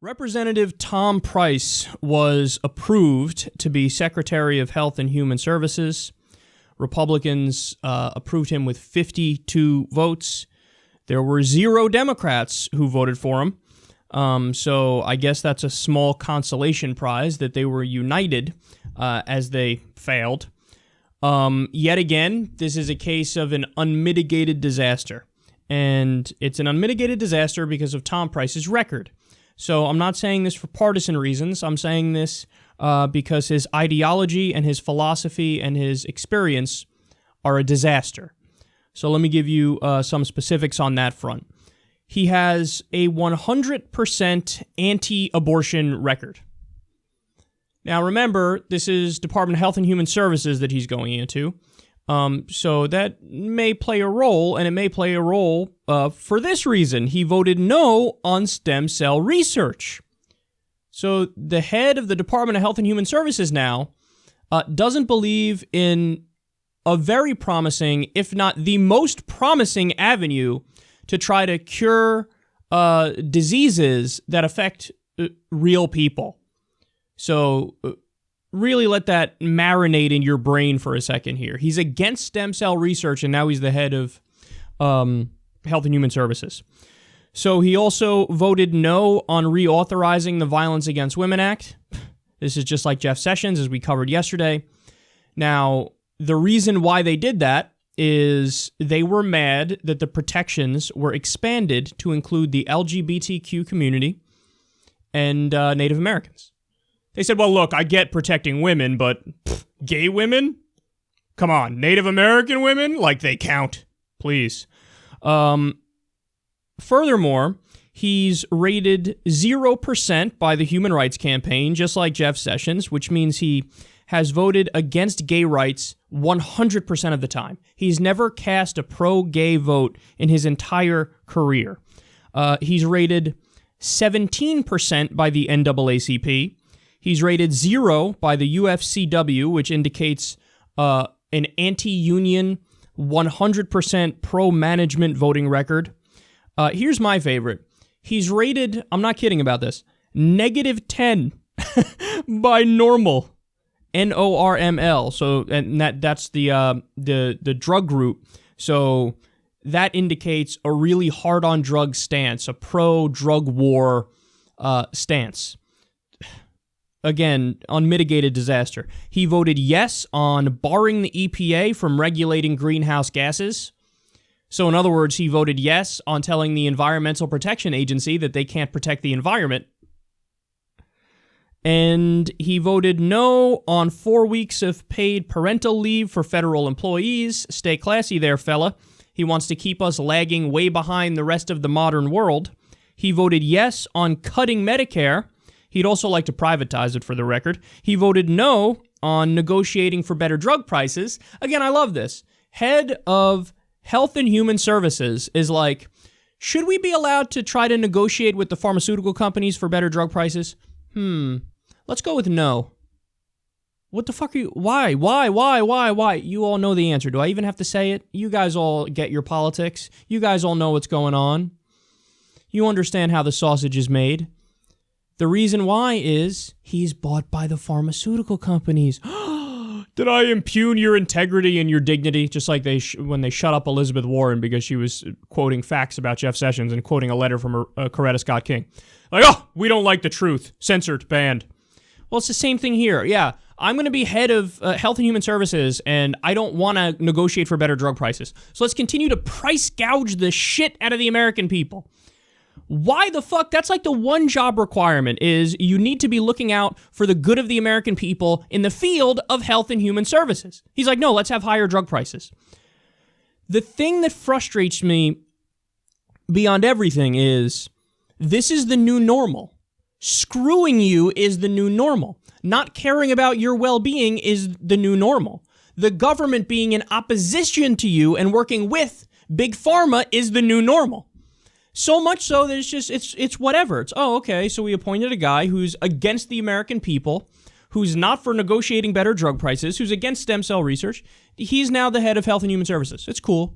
Representative Tom Price was approved to be Secretary of Health and Human Services. Republicans approved him with 52 votes. There were 0 Democrats who voted for him. So I guess that's a small consolation prize that they were united as they failed. Yet again, this is a case of an unmitigated disaster. And it's an unmitigated disaster because of Tom Price's record. So I'm not saying this for partisan reasons. I'm saying this because his ideology and his philosophy and his experience are a disaster. So let me give you some specifics on that front. He has a 100% anti-abortion record. Now remember, this is Department of Health and Human Services that he's going into. So that may play a role, and it may play a role for this reason. He voted no on stem cell research. So the head of the Department of Health and Human Services now doesn't believe in a very promising, if not the most promising avenue to try to cure diseases that affect real people. So really let that marinate in your brain for a second here. He's against stem cell research, and now he's the head of Health and Human Services. So he also voted no on reauthorizing the Violence Against Women Act. This is just like Jeff Sessions, as we covered yesterday. Now, the reason why they did that is they were mad that the protections were expanded to include the LGBTQ community and Native Americans. They said, well, look, I get protecting women, but gay women? Come on, Native American women? Like, they count. Please. Furthermore, he's rated 0% by the Human Rights Campaign, just like Jeff Sessions, which means he has voted against gay rights 100% of the time. He's never cast a pro-gay vote in his entire career. He's rated 17% by the NAACP. He's rated 0 by the UFCW, which indicates an anti-union, 100% pro-management voting record. Here's my favorite. He's rated, I'm not kidding about this, -10 by Normal, NORML. So, and that's the drug group. So that indicates a really hard-on drug stance, a pro-drug war stance. Again, unmitigated disaster. He voted yes on barring the EPA from regulating greenhouse gases. So in other words, he voted yes on telling the Environmental Protection Agency that they can't protect the environment. And he voted no on 4 weeks of paid parental leave for federal employees. Stay classy there, fella. He wants to keep us lagging way behind the rest of the modern world. He voted yes on cutting Medicare. He'd also like to privatize it, for the record. He voted no on negotiating for better drug prices. Again, I love this. Head of Health and Human Services is like, should we be allowed to try to negotiate with the pharmaceutical companies for better drug prices? Let's go with no. What the fuck are you? Why? You all know the answer. Do I even have to say it? You guys all get your politics. You guys all know what's going on. You understand how the sausage is made. The reason why is he's bought by the pharmaceutical companies. Did I impugn your integrity and your dignity? Just like when they shut up Elizabeth Warren because she was quoting facts about Jeff Sessions and quoting a letter from Coretta Scott King. Like, oh, we don't like the truth. Censored, banned. Well, it's the same thing here. Yeah, I'm going to be head of Health and Human Services, and I don't want to negotiate for better drug prices. So let's continue to price gouge the shit out of the American people. Why the fuck? That's like the one job requirement is you need to be looking out for the good of the American people in the field of health and human services. He's like, no, let's have higher drug prices. The thing that frustrates me beyond everything is this is the new normal. Screwing you is the new normal. Not caring about your well-being is the new normal. The government being in opposition to you and working with Big Pharma is the new normal. So much so that it's whatever. It's, oh, okay, so we appointed a guy who's against the American people, who's not for negotiating better drug prices, who's against stem cell research. He's now the head of Health and Human Services. It's cool.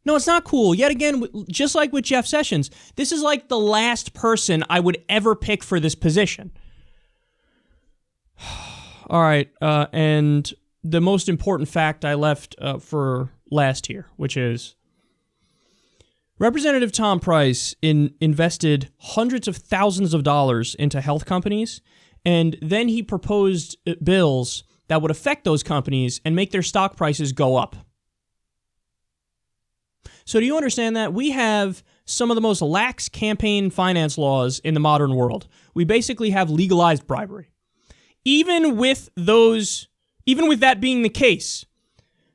No, it's not cool. Yet again, just like with Jeff Sessions, this is like the last person I would ever pick for this position. All right, and the most important fact I left for last here, which is Representative Tom Price invested hundreds of thousands of dollars into health companies, and then he proposed bills that would affect those companies and make their stock prices go up. So do you understand that? We have some of the most lax campaign finance laws in the modern world. We basically have legalized bribery. Even with that being the case,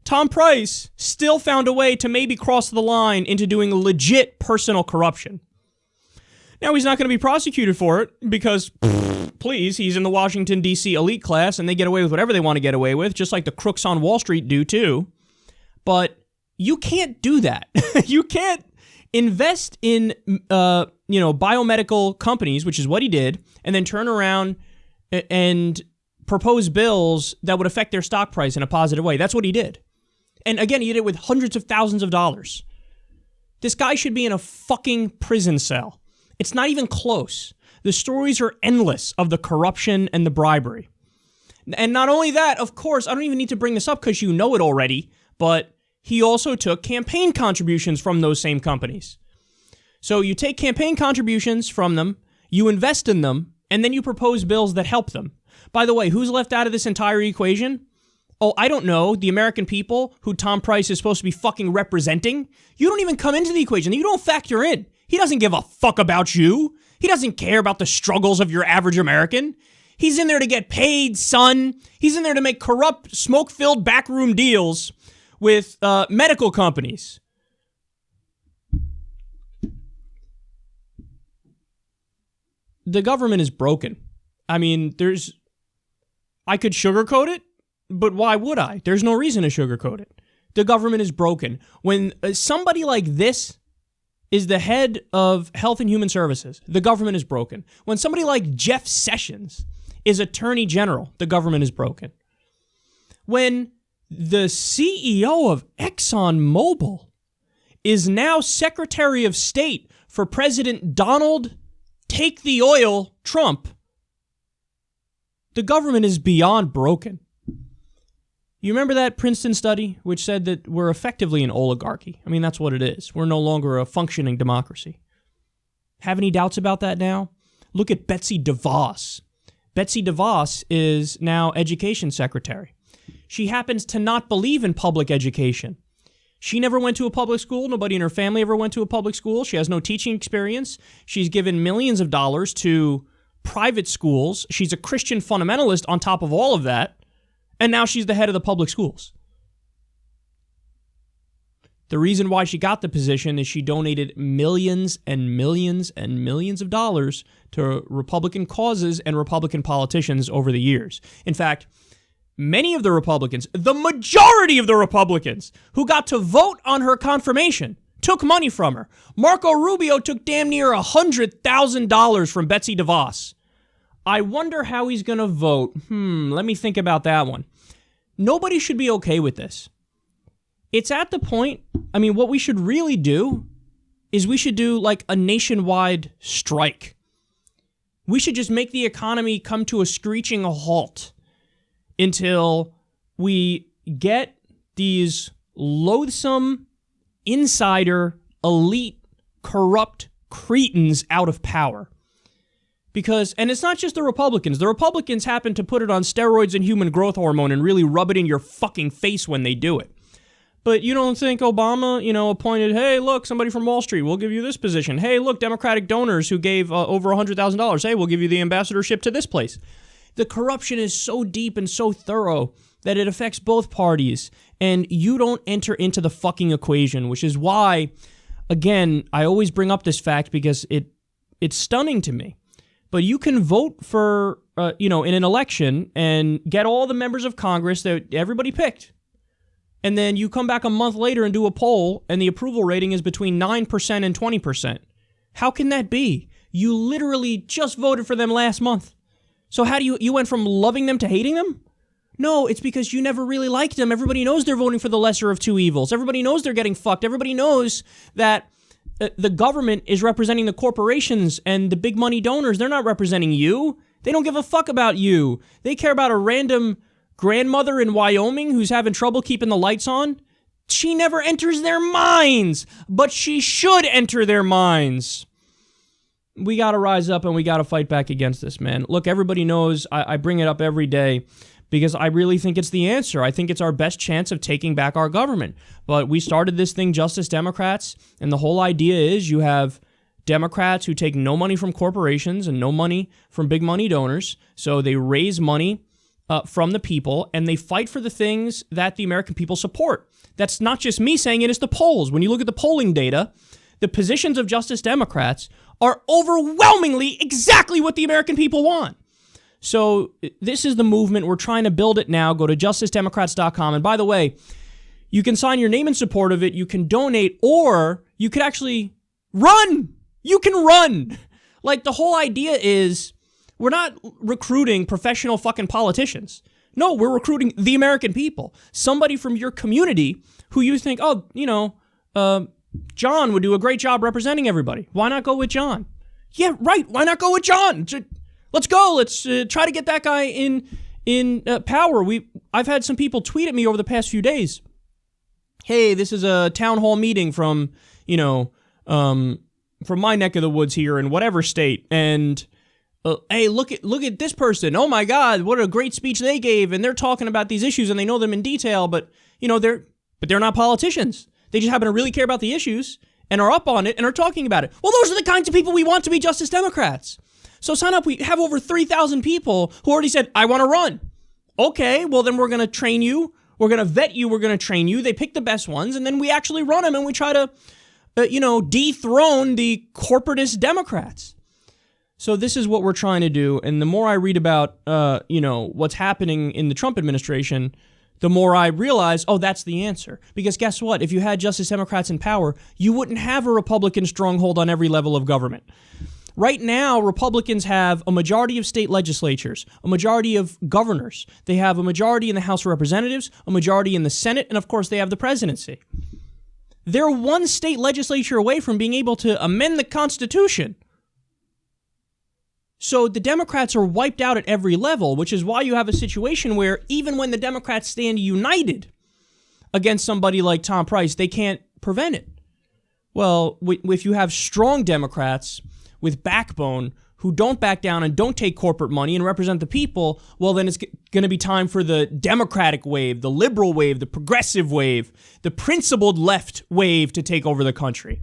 Tom Price still found a way to maybe cross the line into doing legit personal corruption. Now, he's not going to be prosecuted for it because, please, he's in the Washington, D.C. elite class and they get away with whatever they want to get away with, just like the crooks on Wall Street do too. But you can't do that. You can't invest in, biomedical companies, which is what he did, and then turn around and propose bills that would affect their stock price in a positive way. That's what he did. And again, he did it with hundreds of thousands of dollars. This guy should be in a fucking prison cell. It's not even close. The stories are endless of the corruption and the bribery. And not only that, of course, I don't even need to bring this up because you know it already, but he also took campaign contributions from those same companies. So you take campaign contributions from them, you invest in them, and then you propose bills that help them. By the way, who's left out of this entire equation? Oh, I don't know. The American people who Tom Price is supposed to be fucking representing. You don't even come into the equation. You don't factor in. He doesn't give a fuck about you. He doesn't care about the struggles of your average American. He's in there to get paid, son. He's in there to make corrupt, smoke-filled backroom deals with medical companies. The government is broken. I mean, I could sugarcoat it, but why would I? There's no reason to sugarcoat it. The government is broken. When somebody like this is the head of Health and Human Services, the government is broken. When somebody like Jeff Sessions is Attorney General, the government is broken. When the CEO of ExxonMobil is now Secretary of State for President Donald Take the Oil Trump, the government is beyond broken. You remember that Princeton study which said that we're effectively an oligarchy? I mean, that's what it is. We're no longer a functioning democracy. Have any doubts about that now? Look at Betsy DeVos. Betsy DeVos is now Education Secretary. She happens to not believe in public education. She never went to a public school. Nobody in her family ever went to a public school. She has no teaching experience. She's given millions of dollars to private schools. She's a Christian fundamentalist on top of all of that. And now she's the head of the public schools. The reason why she got the position is she donated millions and millions and millions of dollars to Republican causes and Republican politicians over the years. In fact, many of the Republicans, the majority of the Republicans who got to vote on her confirmation took money from her. Marco Rubio took damn near $100,000 from Betsy DeVos. I wonder how he's going to vote. Let me think about that one. Nobody should be okay with this. It's at the point, I mean, what we should really do is we should do like a nationwide strike. We should just make the economy come to a screeching halt until we get these loathsome, insider, elite, corrupt cretins out of power. Because, and it's not just the Republicans. The Republicans happen to put it on steroids and human growth hormone and really rub it in your fucking face when they do it. But you don't think Obama, appointed, hey, look, somebody from Wall Street, we'll give you this position. Hey, look, Democratic donors who gave over $100,000. Hey, we'll give you the ambassadorship to this place. The corruption is so deep and so thorough that it affects both parties. And you don't enter into the fucking equation, which is why, again, I always bring up this fact because it's stunning to me. But you can vote for, in an election and get all the members of Congress that everybody picked. And then you come back a month later and do a poll, and the approval rating is between 9% and 20%. How can that be? You literally just voted for them last month. So how do you went from loving them to hating them? No, it's because you never really liked them. Everybody knows they're voting for the lesser of two evils. Everybody knows they're getting fucked. Everybody knows that the government is representing the corporations and the big money donors. They're not representing you. They don't give a fuck about you. They care about a random grandmother in Wyoming who's having trouble keeping the lights on. She never enters their minds, but she should enter their minds. We got to rise up and we got to fight back against this, man. Look, everybody knows I bring it up every day because I really think it's the answer. I think it's our best chance of taking back our government. But we started this thing, Justice Democrats, and the whole idea is you have Democrats who take no money from corporations and no money from big money donors. So they raise money from the people and they fight for the things that the American people support. That's not just me saying it, it's the polls. When you look at the polling data, the positions of Justice Democrats are overwhelmingly exactly what the American people want. So this is the movement. We're trying to build it now. Go to justicedemocrats.com. And by the way, you can sign your name in support of it. You can donate, or you could actually run. You can run. Like, the whole idea is we're not recruiting professional fucking politicians. No, we're recruiting the American people. Somebody from your community who you think, John would do a great job representing everybody. Why not go with John? Yeah, right. Why not go with John? Let's go. Let's try to get that guy in power. I've had some people tweet at me over the past few days. Hey, this is a town hall meeting from my neck of the woods here in whatever state, and hey, look at this person. Oh my God, what a great speech they gave, and they're talking about these issues and they know them in detail, but they're not politicians. They just happen to really care about the issues and are up on it and are talking about it. Well, those are the kinds of people we want to be Justice Democrats. So sign up. We have over 3,000 people who already said, I want to run. Okay, well then we're going to train you. We're going to vet you. We're going to train you. They pick the best ones, and then we actually run them, and we try to, dethrone the corporatist Democrats. So this is what we're trying to do. And the more I read about, what's happening in the Trump administration, the more I realize, that's the answer. Because guess what? If you had Justice Democrats in power, you wouldn't have a Republican stronghold on every level of government. Right now, Republicans have a majority of state legislatures, a majority of governors. They have a majority in the House of Representatives, a majority in the Senate, and of course they have the presidency. They're one state legislature away from being able to amend the Constitution. So the Democrats are wiped out at every level, which is why you have a situation where even when the Democrats stand united against somebody like Tom Price, they can't prevent it. Well, if you have strong Democrats with backbone who don't back down and don't take corporate money and represent the people, well, then it's going to be time for the Democratic wave, the liberal wave, the progressive wave, the principled left wave to take over the country.